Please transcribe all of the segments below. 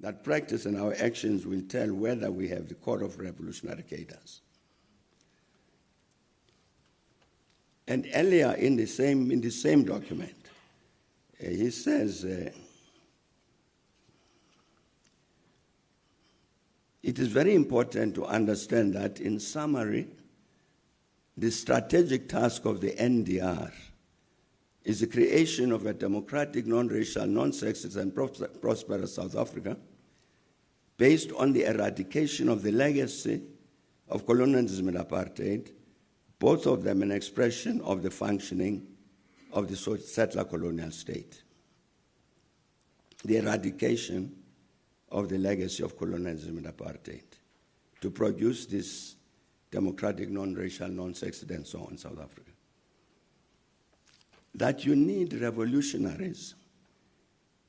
that practice and our actions will tell whether we have the core of revolutionary cadres. And earlier in the same document, he says, it is very important to understand that, in summary, the strategic task of the NDR is the creation of a democratic, non-racial, non-sexist, and prosperous South Africa based on the eradication of the legacy of colonialism and apartheid, both of them an expression of the functioning of the settler colonial state. The eradication of the legacy of colonialism and apartheid to produce this democratic, non-racial, non-sexist, and so on in South Africa. That you need revolutionaries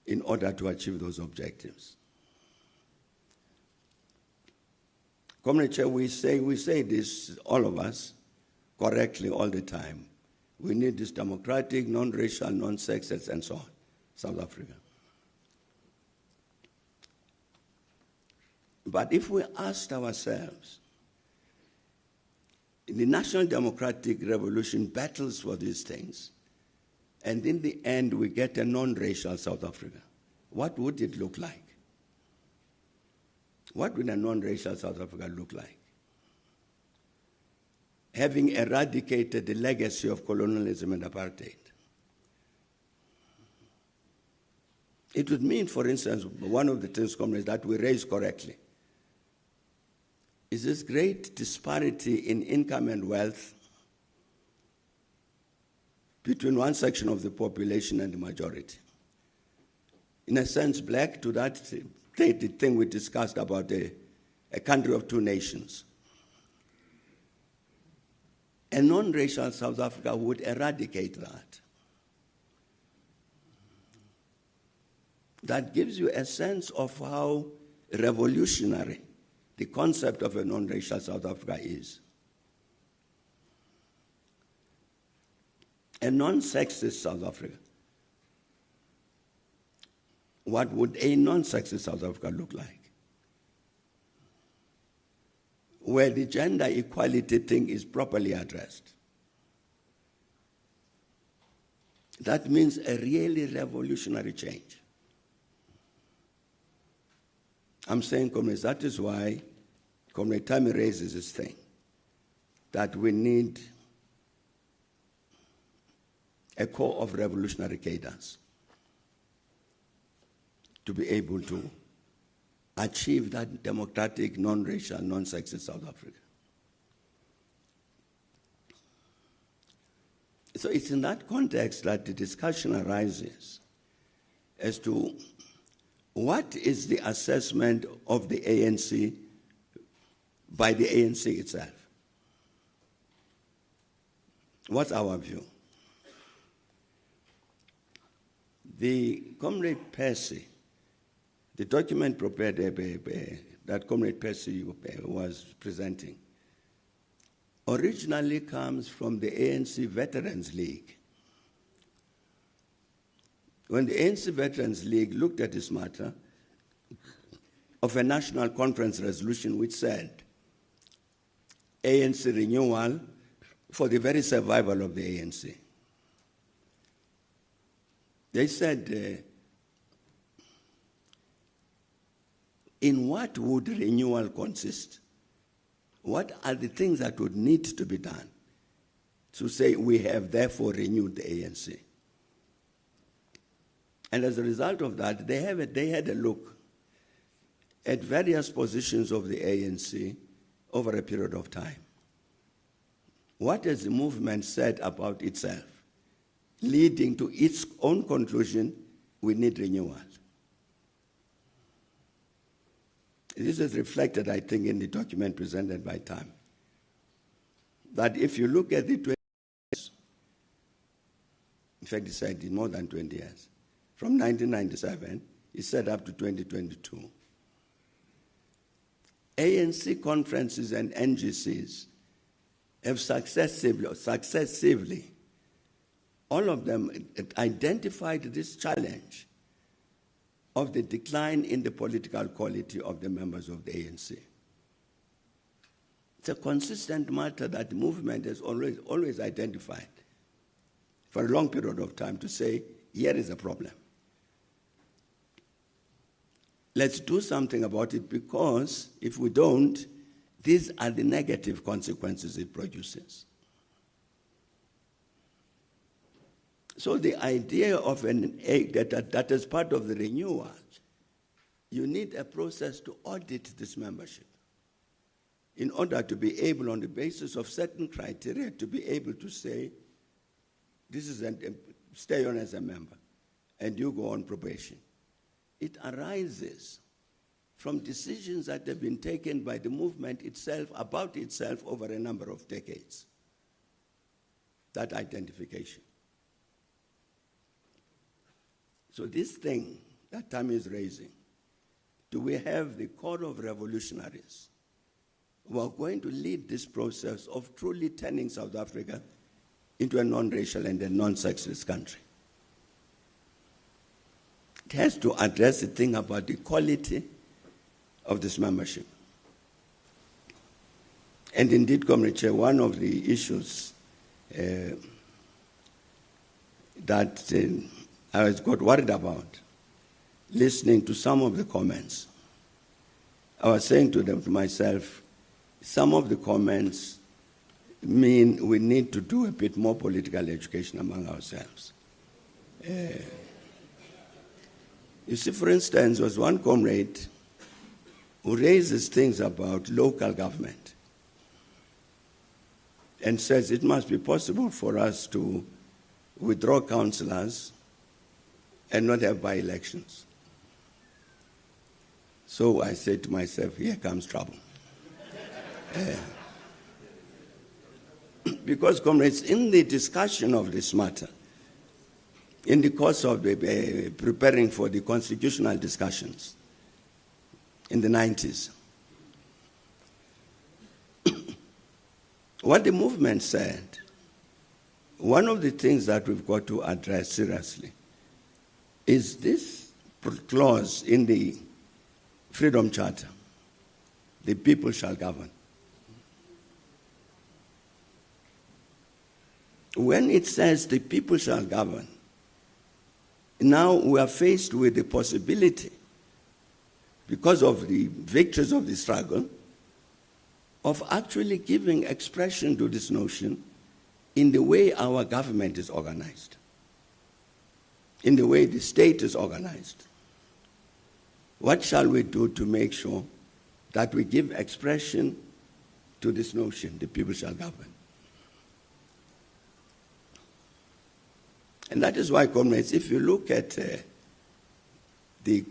in order to achieve those objectives. Comrade Chair, we say this, all of us, correctly all the time. We need this democratic, non-racial, non-sexist, and so on, South Africa. But if we asked ourselves, the National Democratic Revolution battles for these things, and in the end we get a non-racial South Africa, what would it look like? What would a non-racial South Africa look like? Having eradicated the legacy of colonialism and apartheid. It would mean, for instance, one of the things, comrades, that we raised correctly is this great disparity in income and wealth between one section of the population and the majority. In a sense, black to that thing we discussed about a country of two nations. A non-racial South Africa would eradicate that. That gives you a sense of how revolutionary the concept of a non-racial South Africa is. A non-sexist South Africa. What would a non-sexist South Africa look like? Where the gender equality thing is properly addressed. That means a really revolutionary change. I'm saying, comrades, that is why Comrade Tammy raises this thing, that we need a core of revolutionary cadres to be able to achieve that democratic, non-racial, non-sexist South Africa. So it's in that context that the discussion arises as to what is the assessment of the ANC by the ANC itself? What's our view? The Comrade Percy, the document prepared that Comrade Percy was presenting, originally comes from the ANC Veterans League. When the ANC Veterans League looked at this matter of a national conference resolution which said ANC renewal for the very survival of the ANC, they said, in what would renewal consist? What are the things that would need to be done to say we have therefore renewed the ANC? And as a result of that, they had a look at various positions of the ANC over a period of time. What has the movement said about itself, leading to its own conclusion, we need renewal? This is reflected, I think, in the document presented by Tam. That if you look at the 20 years, in fact, he said more than 20 years, from 1997, he said up to 2022, ANC conferences and NGCs have successively, all of them identified this challenge of the decline in the political quality of the members of the ANC. It's a consistent matter that the movement has always identified for a long period of time to say, here is a problem. Let's do something about it, because if we don't, these are the negative consequences it produces. So the idea of that is part of the renewal, you need a process to audit this membership in order to be able, on the basis of certain criteria, to be able to say, this is stay on as a member, and you go on probation. It arises from decisions that have been taken by the movement itself, about itself, over a number of decades. That identification. So this thing that Tammy is raising, do we have the core of revolutionaries who are going to lead this process of truly turning South Africa into a non-racial and a non-sexist country? It has to address the thing about the quality of this membership. And indeed, Comrade Chair, one of the issues that I got worried about, listening to some of the comments, I was saying to myself, some of the comments mean we need to do a bit more political education among ourselves. You see, for instance, there was one comrade who raises things about local government and says it must be possible for us to withdraw councillors and not have by-elections. So I said to myself, here comes trouble. Because, comrades, in the discussion of this matter, in the course of preparing for the constitutional discussions in the 90s, what the movement said, one of the things that we've got to address seriously is this clause in the Freedom Charter, the people shall govern. When it says the people shall govern, now we are faced with the possibility, because of the victories of the struggle, of actually giving expression to this notion in the way our government is organized, in the way the state is organized. What shall we do to make sure that we give expression to this notion, the people shall govern? And that is why, comrades, if you look at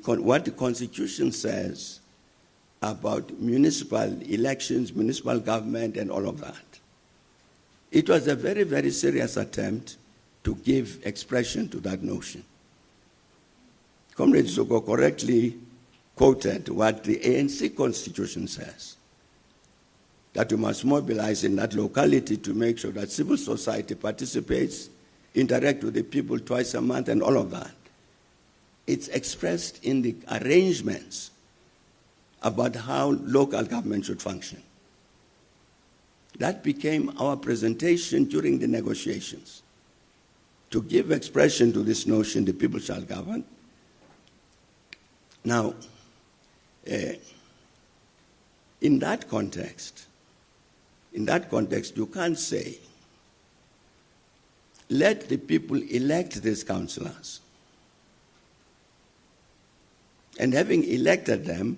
what the Constitution says about municipal elections, municipal government, and all of that, it was a very, very serious attempt to give expression to that notion. Comrade Zuko correctly quoted what the ANC Constitution says, that we must mobilize in that locality to make sure that civil society participates, interact with the people twice a month, and all of that. It's expressed in the arrangements about how local government should function. That became our presentation during the negotiations, to give expression to this notion, the people shall govern. Now, in that context, you can't say, let the people elect these councillors. And having elected them,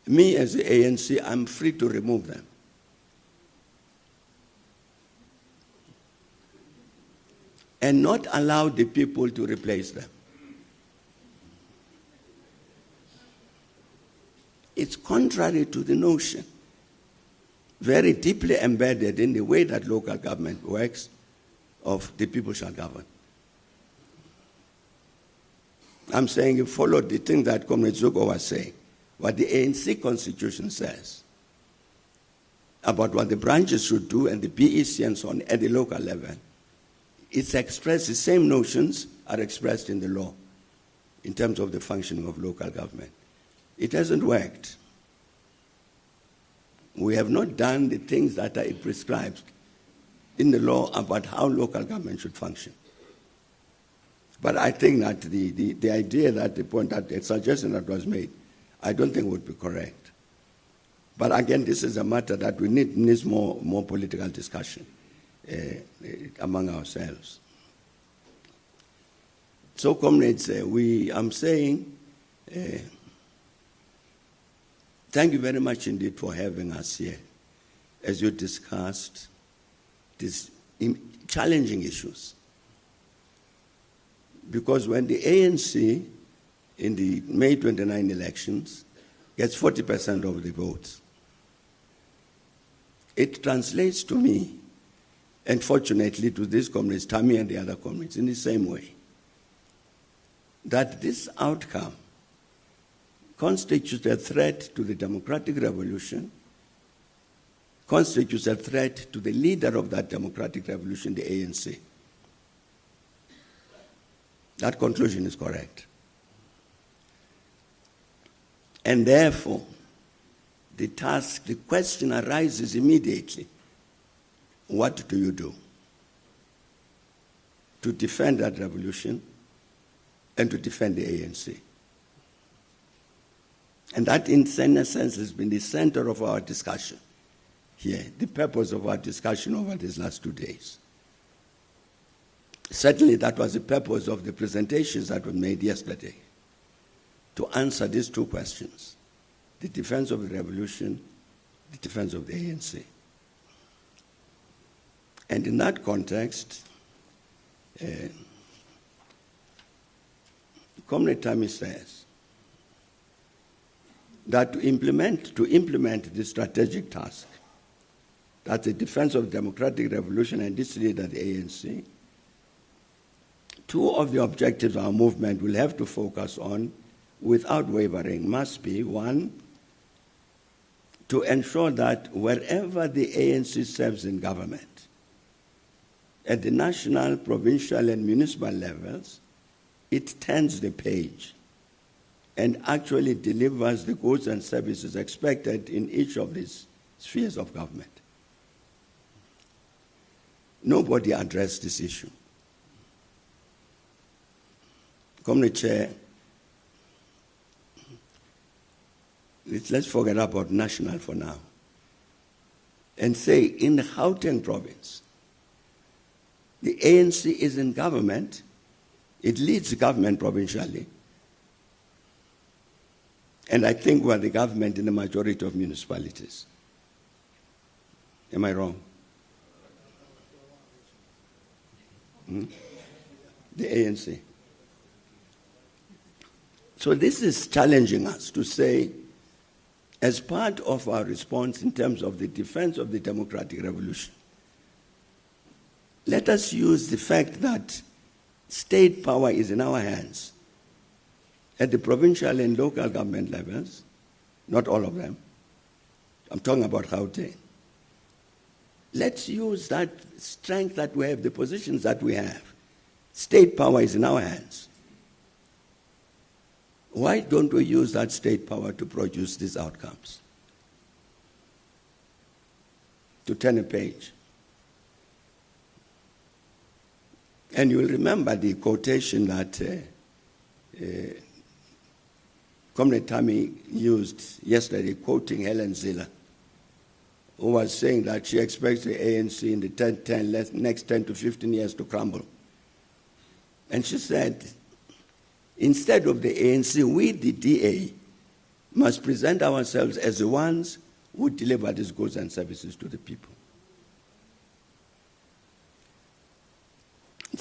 me as the ANC, I'm free to remove them. And not allow the people to replace them. It's contrary to the notion, very deeply embedded in the way that local government works, of the people shall govern. I'm saying you follow the thing that Comrade Zuko was saying, what the ANC Constitution says about what the branches should do and the PEC and so on at the local level. It's expressed, the same notions are expressed in the law. in terms of the functioning of local government. It hasn't worked. We have not done the things that are prescribed in the law about how local government should function. But I think that the idea that the suggestion that was made, I don't think would be correct. But again, this is a matter that needs more political discussion among ourselves. So, comrades, I'm saying thank you very much indeed for having us here as you discussed these challenging issues. Because when the ANC in the May 29 elections gets 40% of the votes, it translates to me, and fortunately to these comrades, Tammy and the other comrades, in the same way, that this outcome constitutes a threat to the democratic revolution, constitutes a threat to the leader of that democratic revolution, the ANC. That conclusion is correct. And therefore, the question arises immediately. What do you do to defend that revolution and to defend the ANC? And that, in a sense, has been the center of our discussion here, the purpose of our discussion over these last 2 days. Certainly, that was the purpose of the presentations that were made yesterday, to answer these two questions: the defense of the revolution, the defense of the ANC. And in that context, Comrade Tammy says that to implement the strategic task, that's the defense of the democratic revolution and its leader, the ANC, two of the objectives our movement will have to focus on without wavering must be, one, to ensure that wherever the ANC serves in government, at the national, provincial, and municipal levels, it turns the page and actually delivers the goods and services expected in each of these spheres of government. Nobody addressed this issue. Comrade Chair, let's forget about national for now and say in the Gauteng province, the ANC is in government, it leads government provincially, and I think we're the government in the majority of municipalities. Am I wrong? The ANC. So this is challenging us to say, as part of our response in terms of the defense of the democratic revolution, let us use the fact that state power is in our hands at the provincial and local government levels, not all of them. I'm talking about Gauteng. Let's use that strength that we have, the positions that we have. State power is in our hands. Why don't we use that state power to produce these outcomes? To turn a page. And you'll remember the quotation that Comrade Tammy used yesterday, quoting Helen Ziller, who was saying that she expects the ANC in the next 10 to 15 years to crumble. And she said, instead of the ANC, we, the DA, must present ourselves as the ones who deliver these goods and services to the people.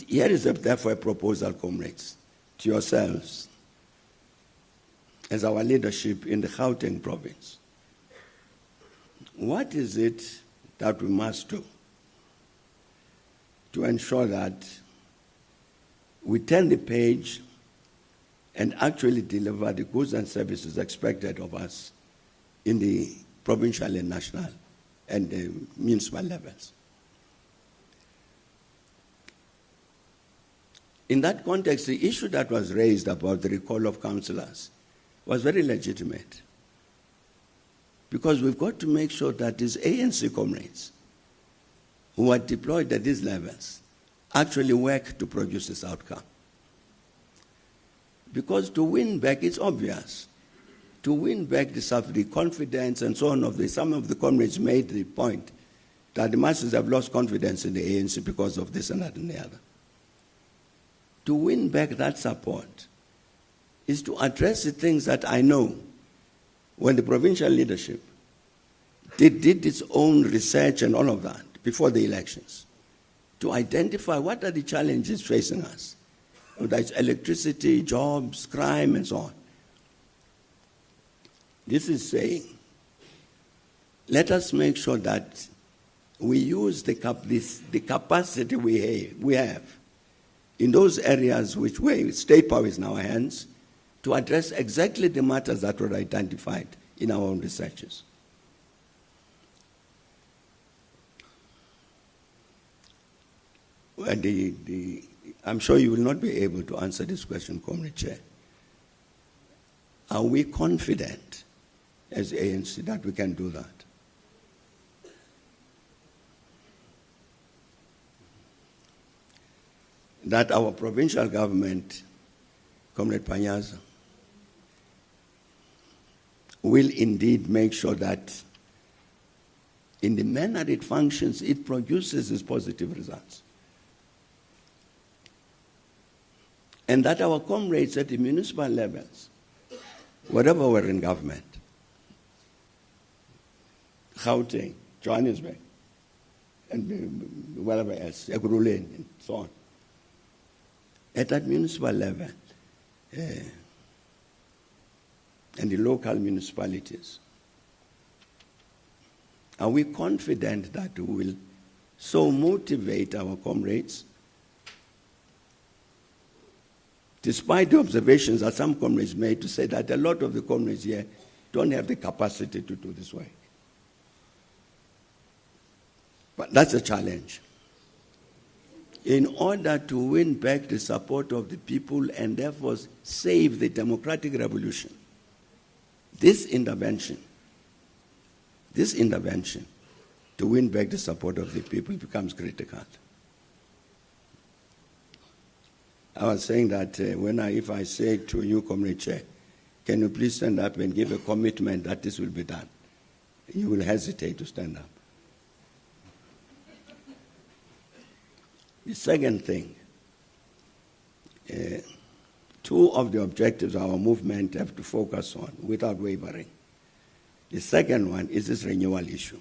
Here is therefore a proposal, comrades, to yourselves, as our leadership in the Gauteng province. What is it that we must do to ensure that we turn the page and actually deliver the goods and services expected of us in the provincial and national and the municipal levels? In that context, the issue that was raised about the recall of councillors was very legitimate. Because we've got to make sure that these ANC comrades who are deployed at these levels actually work to produce this outcome. Because to win back, it's obvious. To win back the confidence and so on of some of the comrades made the point that the masses have lost confidence in the ANC because of this and that and the other. To win back that support is to address the things that I know when the provincial leadership did its own research and all of that before the elections, to identify what are the challenges facing us. That's electricity, jobs, crime, and so on. This is saying, let us make sure that we use the capacity we have in those areas where state power is in our hands to address exactly the matters that were identified in our own researches. Well, I'm sure you will not be able to answer this question, Comrade Chair. Are we confident as ANC that we can do that? That our provincial government, Comrade Panyaza, will indeed make sure that in the manner it functions, it produces its positive results. And that our comrades at the municipal levels, wherever we're in government, Gauteng, Johannesburg, and wherever else, Ekurhuleni, and so on, at that municipal level, and the local municipalities, are we confident that we will so motivate our comrades, despite the observations that some comrades made to say that a lot of the comrades here don't have the capacity to do this work? But that's a challenge. In order to win back the support of the people and therefore save the democratic revolution, this intervention to win back the support of the people becomes critical. I was saying that if I say to you, Comrade Chair, can you please stand up and give a commitment that this will be done? You will hesitate to stand up. The second thing, two of the objectives our movement have to focus on without wavering. The second one is this renewal issue.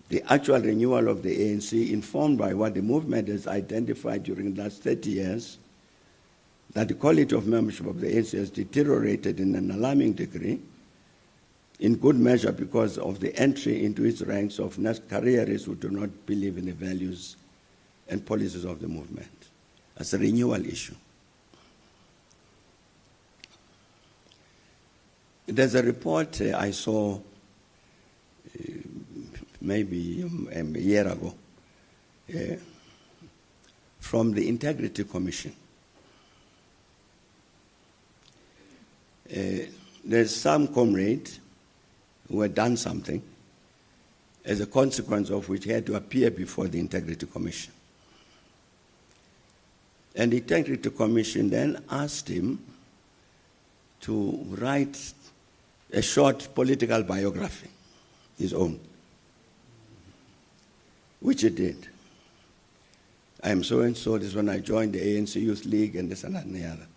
The actual renewal of the ANC, informed by what the movement has identified during the last 30 years, that the quality of membership of the ANC has deteriorated in an alarming degree, in good measure because of the entry into its ranks of careerists who do not believe in the values and policies of the movement. As a renewal issue. There's a report I saw maybe a year ago from the Integrity Commission. There's some comrade who had done something as a consequence of which he had to appear before the Integrity Commission. And the Integrity Commission then asked him to write a short political biography, his own, which he did. I am so-and-so, this is when I joined the ANC Youth League, and this and that and the other.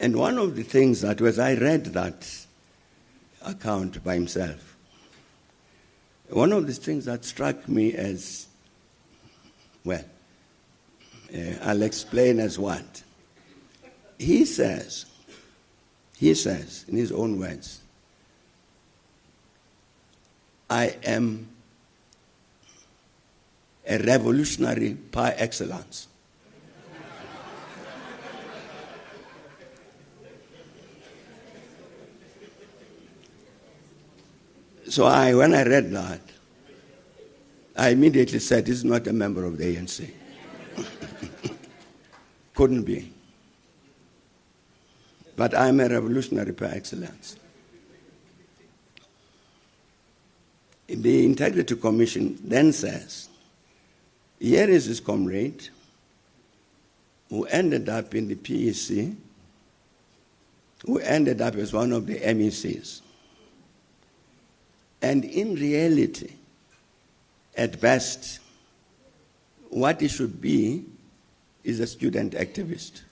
And one of the things that was, I read that account by himself, one of the things that struck me as, well, I'll explain as what. He says, in his own words, I am a revolutionary par excellence. So when I read that, I immediately said, he's not a member of the ANC. Couldn't be. But I'm a revolutionary par excellence. The Integrity Commission then says, here is his comrade who ended up in the PEC, who ended up as one of the MECs. And in reality, at best, what he should be is a student activist.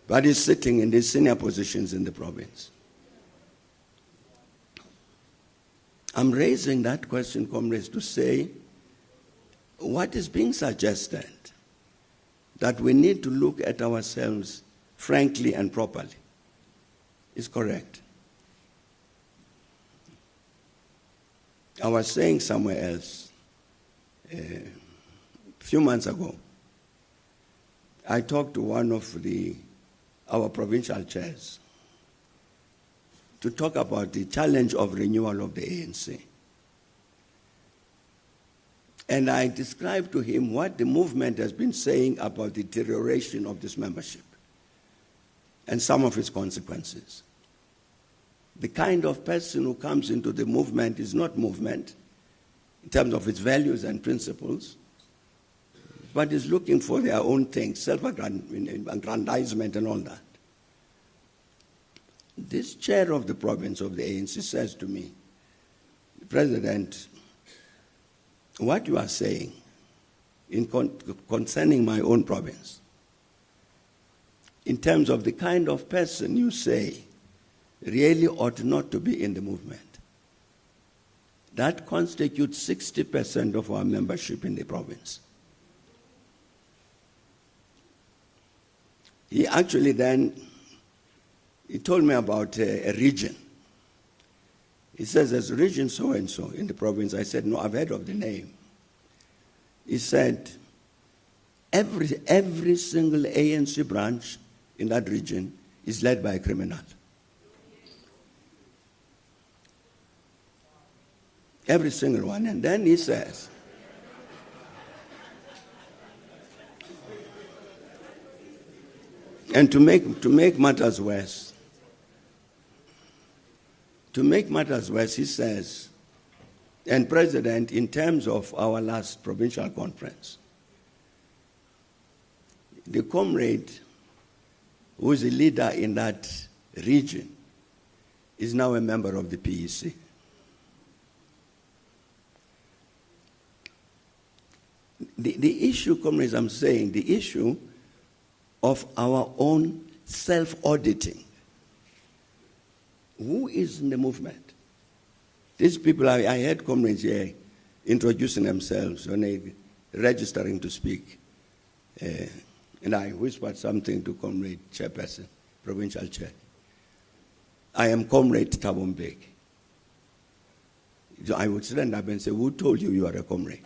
But he's sitting in these senior positions in the province. I'm raising that question, comrades, to say what is being suggested, that we need to look at ourselves frankly and properly, is correct. I was saying somewhere else, a few months ago, I talked to one of our provincial chairs to talk about the challenge of renewal of the ANC. And I described to him what the movement has been saying about the deterioration of this membership and some of its consequences. The kind of person who comes into the movement is not movement in terms of its values and principles, but is looking for their own things, self-aggrandizement and all that. This chair of the province of the ANC says to me, President, what you are saying concerning my own province, in terms of the kind of person you say really ought not to be in the movement, that constitutes 60% of our membership in the province. He actually then, he told me about a region. He says, there's a region so-and-so in the province. I said, no, I've heard of the name. He said, every single ANC branch in that region is led by a criminal. Every single one. And then he says, and to make matters worse, he says, and President, in terms of our last provincial conference, the comrade who is a leader in that region is now a member of the PEC. The issue, comrades, I'm saying, the issue of our own self-auditing. Who is in the movement? These people, I heard comrades here introducing themselves when they registering to speak. And I whispered something to Comrade Chairperson, Provincial Chair. I am Comrade Thabo Mbeki. So I would stand up and say, who told you you are a comrade?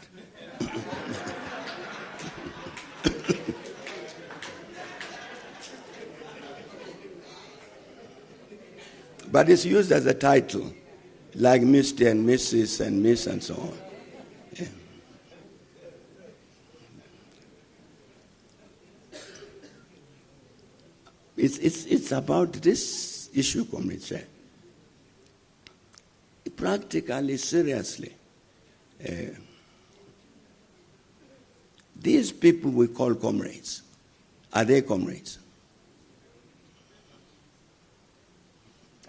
But it's used as a title, like Mr. and Mrs. and Miss and so on. Yeah. It's about this issue, Comrade Chair. Practically, seriously. These people we call comrades, are they comrades?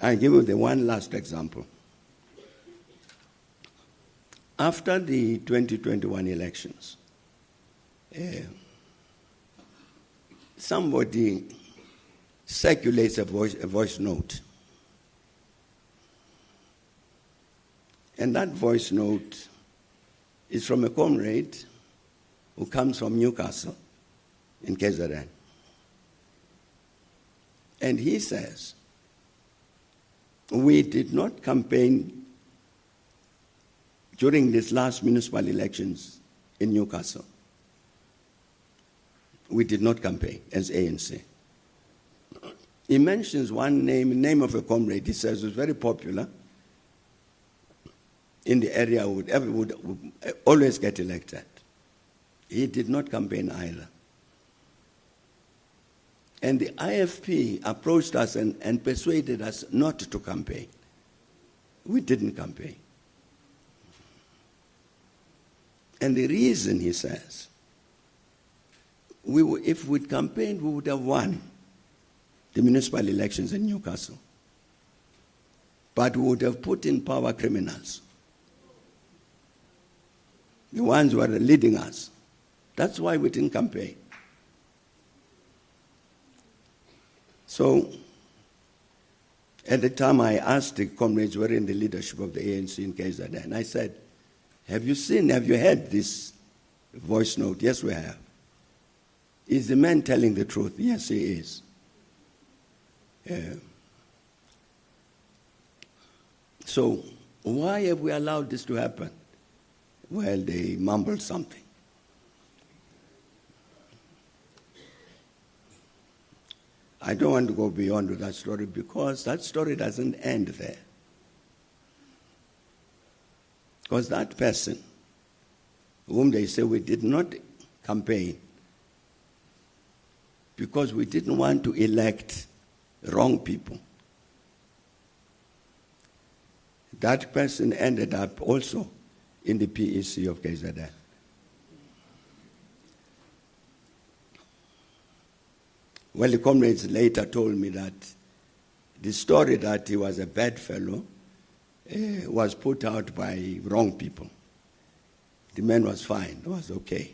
I'll give you the one last example. After the 2021 elections, somebody circulates a voice note. And that voice note is from a comrade who comes from Newcastle in KZN. And he says, we did not campaign during these last municipal elections in Newcastle. We did not campaign as ANC. He mentions one name of a comrade, he says, was very popular in the area, would always get elected. He did not campaign either. And the IFP approached us and persuaded us not to campaign. We didn't campaign. And the reason, he says, if we'd campaigned, we would have won the municipal elections in Newcastle. But we would have put in power criminals, the ones who were leading us. That's why we didn't campaign. So, at the time I asked the comrades who were in the leadership of the ANC in KZN, and I said, have you heard this voice note? Yes, we have. Is the man telling the truth? Yes, he is. So, why have we allowed this to happen? Well, they mumbled something. I don't want to go beyond with that story because that story doesn't end there. Because that person, whom they say we did not campaign because we didn't want to elect wrong people, that person ended up also in the PEC of KZN. Well, the comrades later told me that the story that he was a bad fellow was put out by wrong people. The man was fine, it was okay.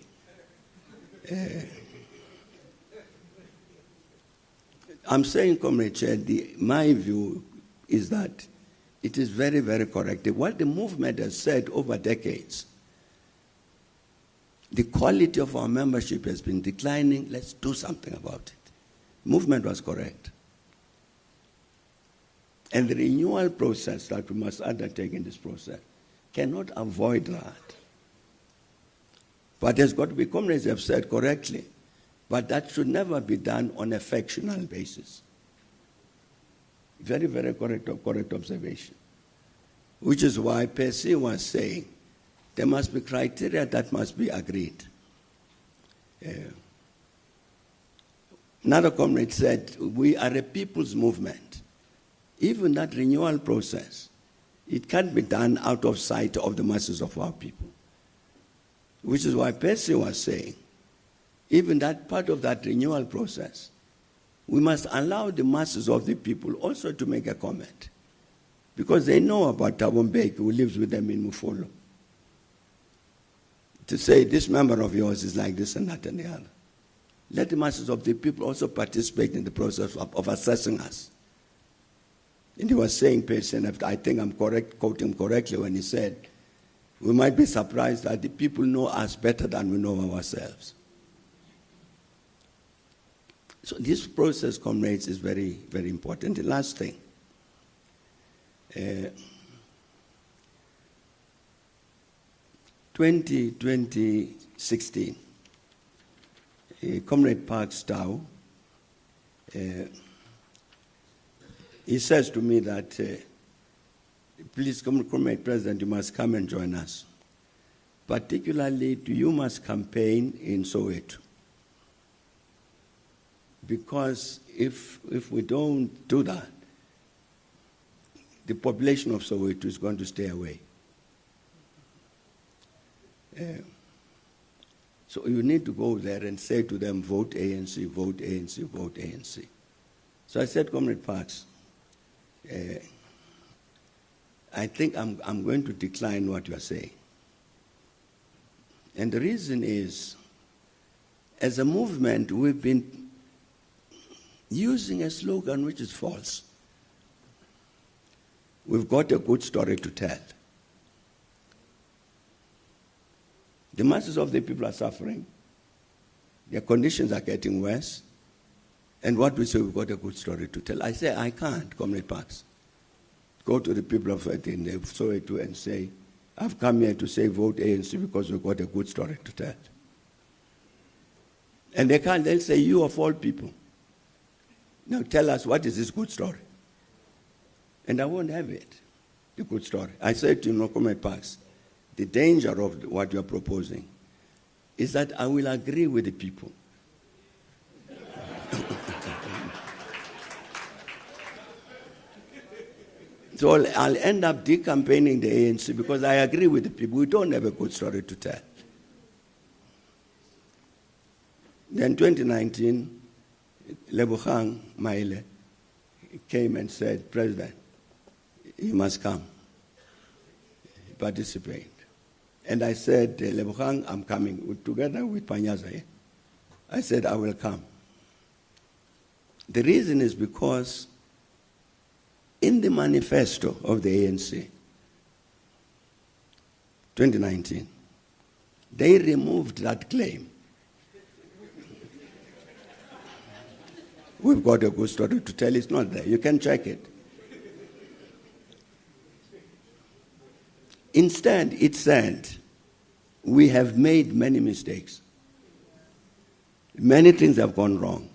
I'm saying, Comrade Chair, my view is that it is very, very correct. What the movement has said over decades, the quality of our membership has been declining, let's do something about it. Movement was correct. And the renewal process that we must undertake in this process cannot avoid that. But there's got to be, comrades have said correctly, but that should never be done on a factional basis. Very, very correct observation. Which is why Percy was saying there must be criteria that must be agreed. Another comrade said, we are a people's movement. Even that renewal process, it can't be done out of sight of the masses of our people. Which is why Percy was saying, even that part of that renewal process, we must allow the masses of the people also to make a comment. Because they know about Thabo Mbeki, who lives with them in Mufolo. To say, this member of yours is like this and that and the other. Let the masses of the people also participate in the process of assessing us. And he was saying, and I think I'm quoting correctly when he said, we might be surprised that the people know us better than we know ourselves. So this process, comrades, is very, very important. The last thing. 2016, Comrade Park Stow, he says to me that, please, Comrade President, you must come and join us. Particularly, you must campaign in Soweto. Because if we don't do that, the population of Soweto is going to stay away. So you need to go there and say to them, vote ANC, vote ANC, vote ANC. So I said, Comrade Parks, I think I'm going to decline what you are saying. And the reason is, as a movement, we've been using a slogan which is false. We've got a good story to tell. The masses of the people are suffering. Their conditions are getting worse. And what we say, we've got a good story to tell. I say, I can't, Comrade Parks. Go to the people of Soweto and say, I've come here to say vote ANC because we've got a good story to tell. And they can't, they'll say, you of all people. Now tell us, what is this good story? And I won't have it, the good story. I said to Comrade Parks, the danger of what you're proposing is that I will agree with the people. So I'll end up decampaigning the ANC because I agree with the people. We don't have a good story to tell. Then 2019, Lebogang Maile came and said, President, you must come, participate. And I said, Lebogang, I'm coming, together with Panyaza. I said, I will come. The reason is because in the manifesto of the ANC, 2019, they removed that claim. We've got a good story to tell, it's not there. You can check it. Instead, it said, we have made many mistakes. Many things have gone wrong.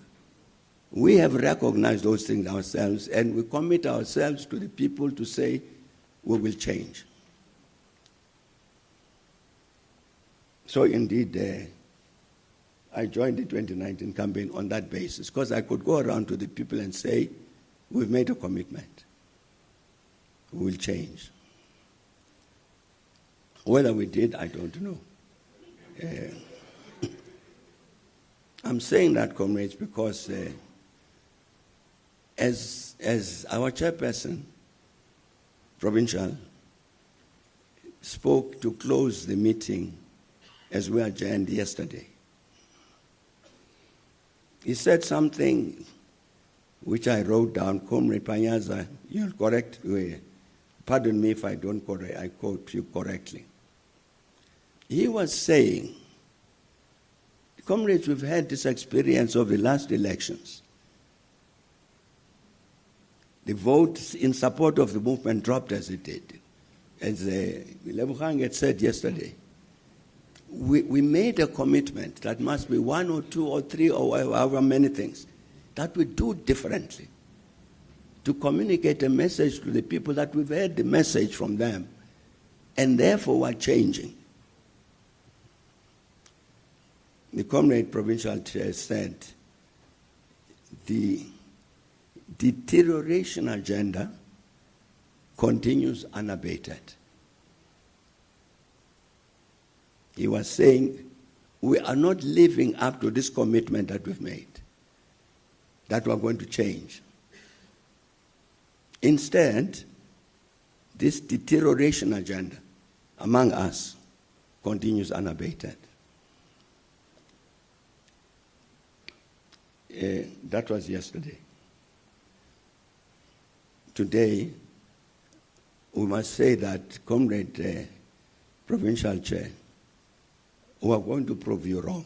We have recognized those things ourselves, and we commit ourselves to the people to say, we will change. So indeed, I joined the 2019 campaign on that basis, because I could go around to the people and say, we've made a commitment. We will change. Whether we did, I don't know. I'm saying that, comrades, because as our chairperson, provincial, spoke to close the meeting as we adjourned yesterday, he said something which I wrote down. Comrade Panyaza, you'll correct me. Pardon me if I don't correct, I quote you correctly. He was saying, comrades, we've had this experience of the last elections. The votes in support of the movement dropped as it did. As Lebogang had said yesterday, we made a commitment that must be 1 or 2 or 3 or however many things that we do differently to communicate a message to the people that we've heard the message from them and therefore we're changing. The Comrade Provincial Chair said the deterioration agenda continues unabated. He was saying, we are not living up to this commitment that we've made, that we're going to change. Instead, this deterioration agenda among us continues unabated. That was yesterday. Today, we must say that, Comrade Provincial Chair, we are going to prove you wrong.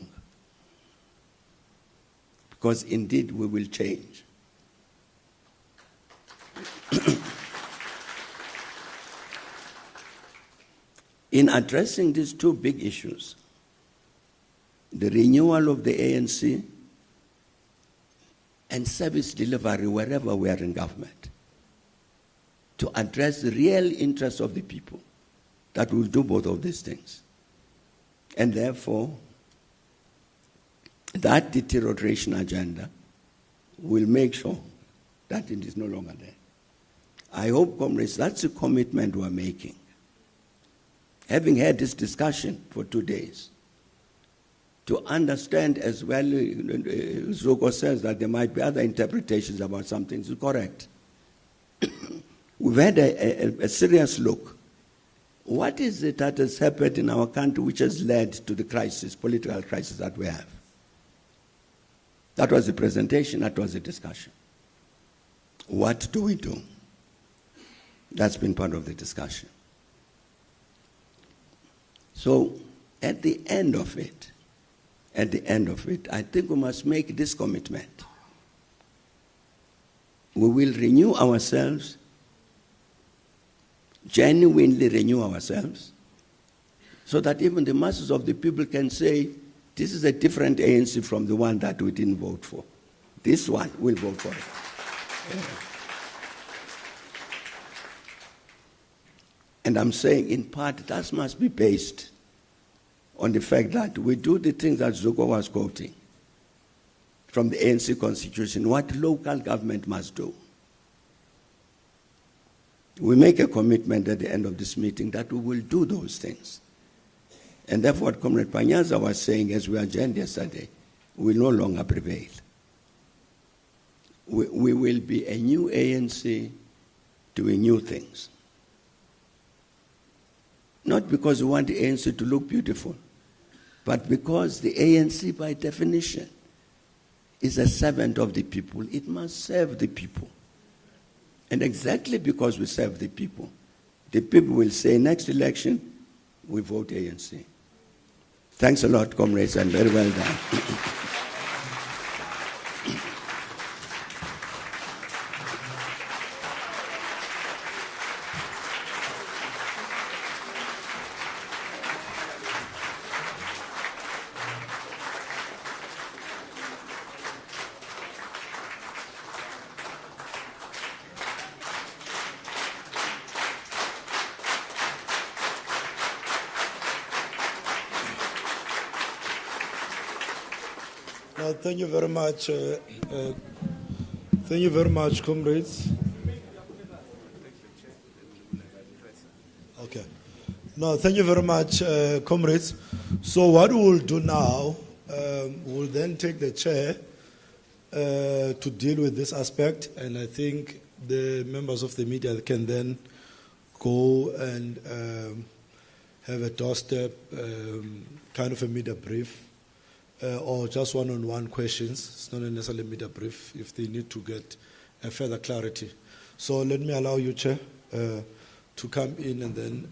Because indeed we will change. In addressing these two big issues, the renewal of the ANC and service delivery wherever we are in government, to address the real interests of the people, that will do both of these things. And therefore, that deterioration agenda will make sure that it is no longer there. I hope, comrades, that's a commitment we're making. Having had this discussion for 2 days, to understand as well, Zuko says that there might be other interpretations about some things, is correct. We've had a serious look. What is it that has happened in our country which has led to the crisis, political crisis that we have? That was the presentation, that was the discussion. What do we do? That's been part of the discussion. So, at the end of it, I think we must make this commitment. We will renew ourselves, genuinely renew ourselves, so that even the masses of the people can say, this is a different ANC from the one that we didn't vote for. This one, we'll vote for it. And I'm saying, in part, that must be based on the fact that we do the things that Zuko was quoting from the ANC Constitution, what local government must do. We make a commitment at the end of this meeting that we will do those things. And therefore, what Comrade Panyaza was saying as we adjourned yesterday will no longer prevail. We will be a new ANC doing new things. Not because we want the ANC to look beautiful, but because the ANC, by definition, is a servant of the people. It must serve the people. And exactly because we serve the people will say, next election, we vote ANC. Thanks a lot, comrades, and very well done. Thank you very much. Thank you very much, comrades. Okay. No, thank you very much, comrades. So what we will do now, we'll then take the chair to deal with this aspect, and I think the members of the media can then go and have a doorstep kind of a media brief. Or just one-on-one questions. It's not necessarily a media brief if they need to get further clarity. So let me allow you, Chair, to come in, and then,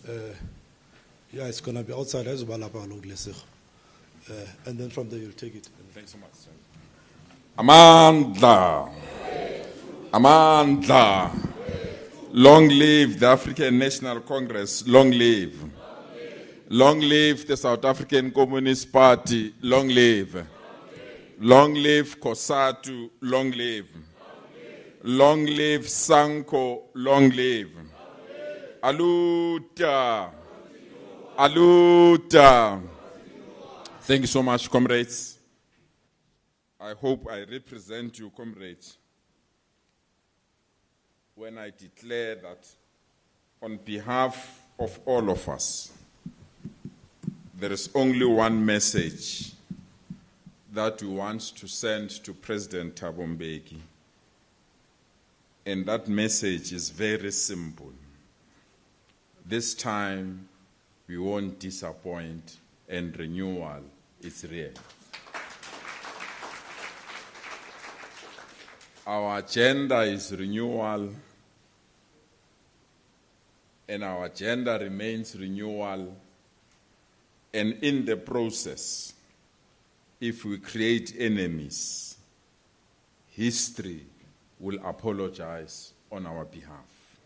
it's going to be outside. And then from there you'll take it. Thanks so much, sir. Amandla. Amandla. Long live the African National Congress. Long live. Long live the South African Communist Party, long live. Long live COSATU, long live. Long live Sanko, long live. Aluta. Aluta. Thank you so much, comrades. I hope I represent you, comrades, when I declare that on behalf of all of us, there is only one message that we want to send to President Thabo Mbeki. And that message is very simple. This time, we won't disappoint, and renewal is real. Our agenda is renewal, and our agenda remains renewal. And in the process, if we create enemies, history will apologize on our behalf.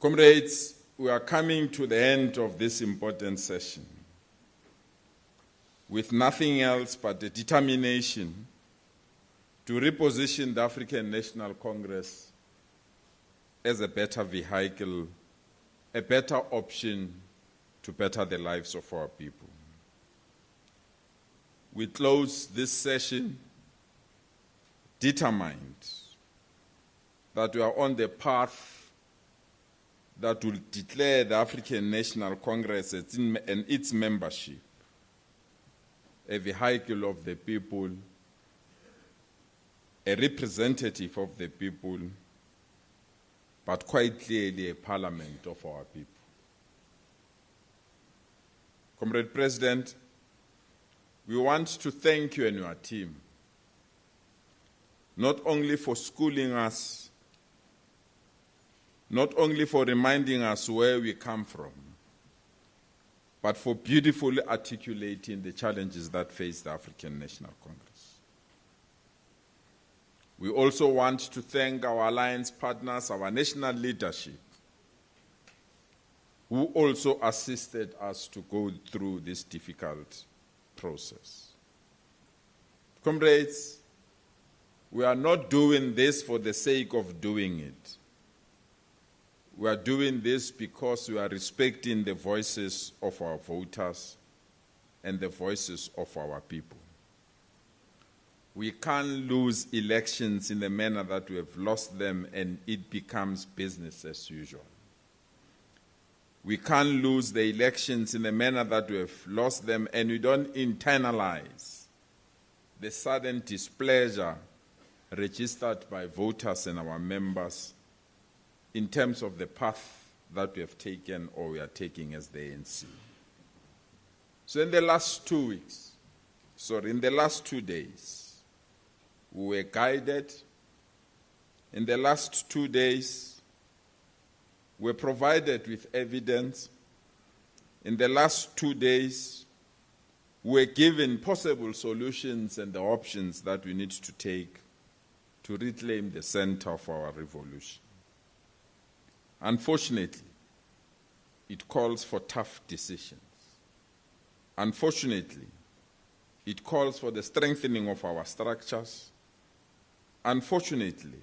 Comrades, we are coming to the end of this important session with nothing else but the determination to reposition the African National Congress as a better vehicle, a better option to better the lives of our people. We close this session determined that we are on the path that will declare the African National Congress and its membership a vehicle of the people, a representative of the people, but quite clearly a parliament of our people. Comrade President, we want to thank you and your team, not only for schooling us, not only for reminding us where we come from, but for beautifully articulating the challenges that face the African National Congress. We also want to thank our alliance partners, our national leadership, who also assisted us to go through this difficult process. Comrades, We are not doing this for the sake of doing it. We are doing this because we are respecting the voices of our voters and the voices of our people. We can't lose elections in the manner that we have lost them and it becomes business as usual. We can't lose the elections in the manner that we have lost them and we don't internalize the sudden displeasure registered by voters and our members in terms of the path that we have taken or we are taking as the ANC. So in the last 2 days, we were guided. In the last 2 days, we were provided with evidence. In the last 2 days, we were given possible solutions and the options that we need to take to reclaim the center of our revolution. Unfortunately, it calls for tough decisions. Unfortunately, it calls for the strengthening of our structures. Unfortunately,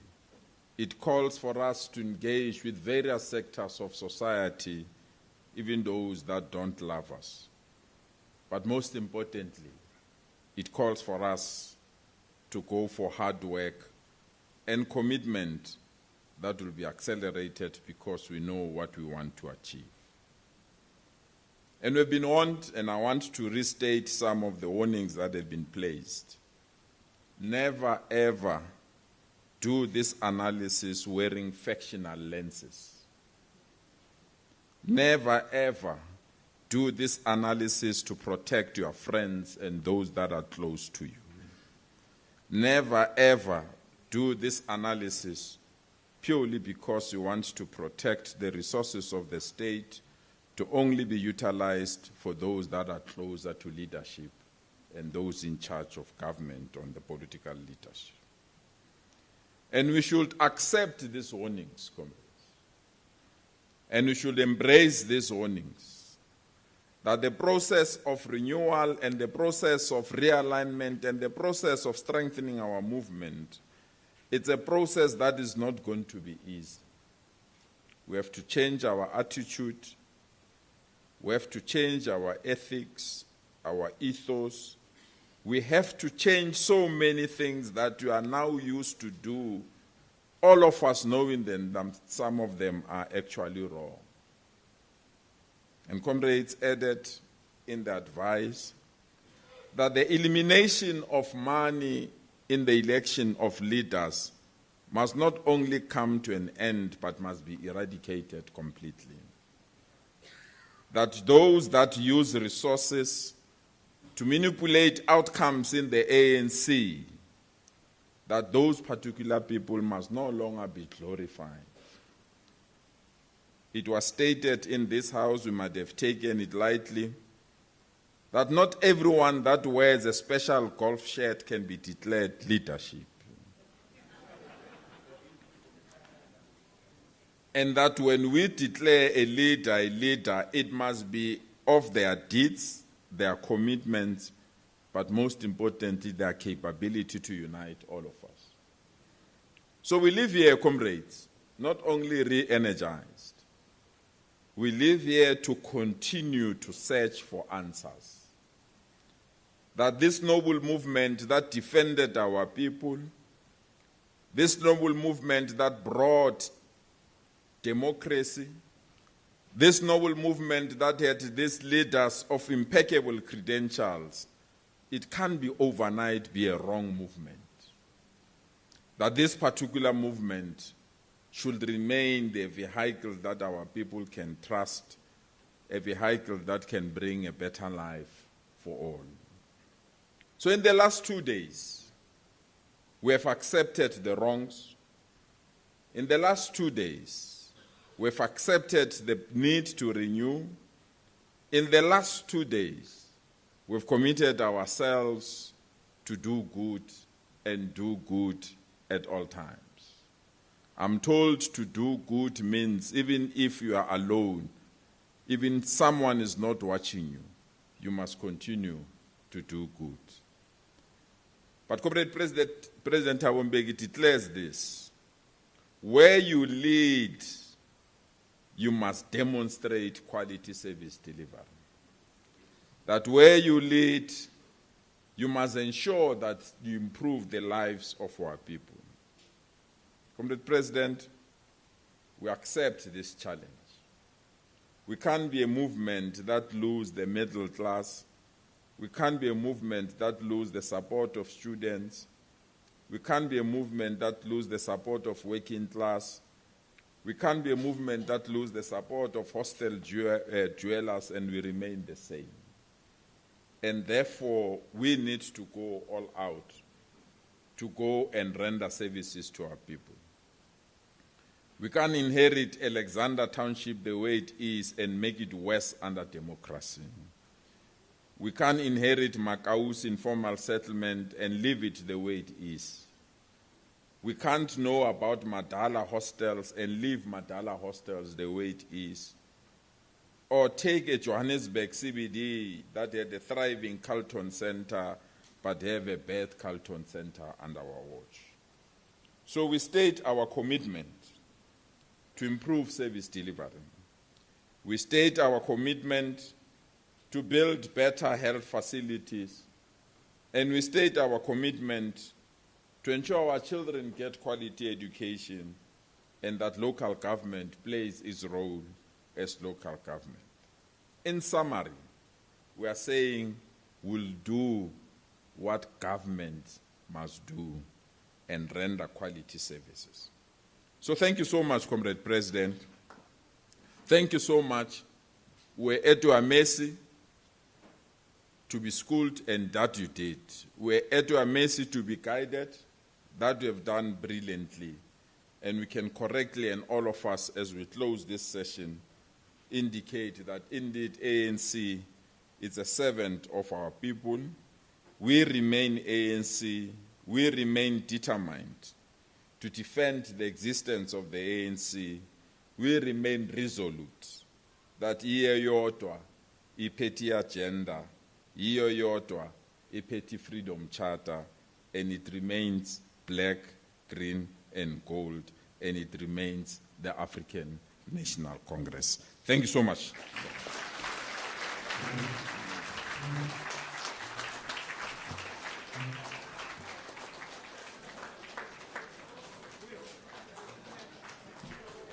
it calls for us to engage with various sectors of society, even those that don't love us. But most importantly, it calls for us to go for hard work and commitment that will be accelerated because we know what we want to achieve. And we've been warned, and I want to restate some of the warnings that have been placed. Never ever do this analysis wearing factional lenses. Never ever do this analysis to protect your friends and those that are close to you. Never ever do this analysis purely because you want to protect the resources of the state to only be utilized for those that are closer to leadership and those in charge of government on the political leadership. And we should accept these warnings, comrades. And we should embrace these warnings. That the process of renewal and the process of realignment and the process of strengthening our movement, it's a process that is not going to be easy. We have to change our attitude. We have to change our ethics, our ethos. We have to change so many things that we are now used to do, all of us knowing that some of them are actually wrong. And Comrades added in the advice that the elimination of money in the election of leaders must not only come to an end, but must be eradicated completely. That those that use resources to manipulate outcomes in the ANC, that those particular people must no longer be glorified. It was stated in this house, we might have taken it lightly, that not everyone that wears a special golf shirt can be declared leadership. And that when we declare a leader, it must be of their deeds, their commitments, but most importantly, their capability to unite all of us. So we live here, comrades, not only re-energized, we live here to continue to search for answers. That this noble movement that defended our people, this noble movement that brought democracy, this noble movement that had these leaders of impeccable credentials, it can't be overnight be a wrong movement. That this particular movement should remain the vehicle that our people can trust, a vehicle that can bring a better life for all. So in the last 2 days, we have accepted the wrongs. In the last 2 days, we have accepted the need to renew. In the last 2 days, we've committed ourselves to do good and do good at all times. I'm told to do good means even if you are alone, even someone is not watching you, you must continue to do good. But Comrade President Thabo Mbeki declares this: where you lead, you must demonstrate quality service delivery. That where you lead, you must ensure that you improve the lives of our people. Comrade President, we accept this challenge. We can't be a movement that loses the middle class. We can't be a movement that loses the support of students. We can't be a movement that loses the support of working class. We can't be a movement that loses the support of hostel dwellers, and we remain the same. And therefore, we need to go all out to go and render services to our people. We can't inherit Alexander Township the way it is and make it worse under democracy. We can't inherit Makau's informal settlement and leave it the way it is. We can't know about Madala hostels and leave Madala hostels the way it is. Or take a Johannesburg CBD that had a thriving Carlton Center but have a bad Carlton Center under our watch. So we state our commitment to improve service delivery. We state our commitment to build better health facilities, and we state our commitment to ensure our children get quality education and that local government plays its role as local government. In summary, we are saying we'll do what government must do and render quality services. So thank you so much, Comrade President. Thank you so much. We're at your mercy to be schooled, and that you did. We're at your mercy to be guided. That you have done brilliantly. And we can correctly, and all of us, as we close this session, indicate that indeed ANC is a servant of our people. We remain ANC. We remain determined to defend the existence of the ANC. We remain resolute that iyo yodwa iphethe agenda, iyo yodwa iphethe freedom charter, and it remains black, green, and gold, and it remains the African National Congress. Thank you so much.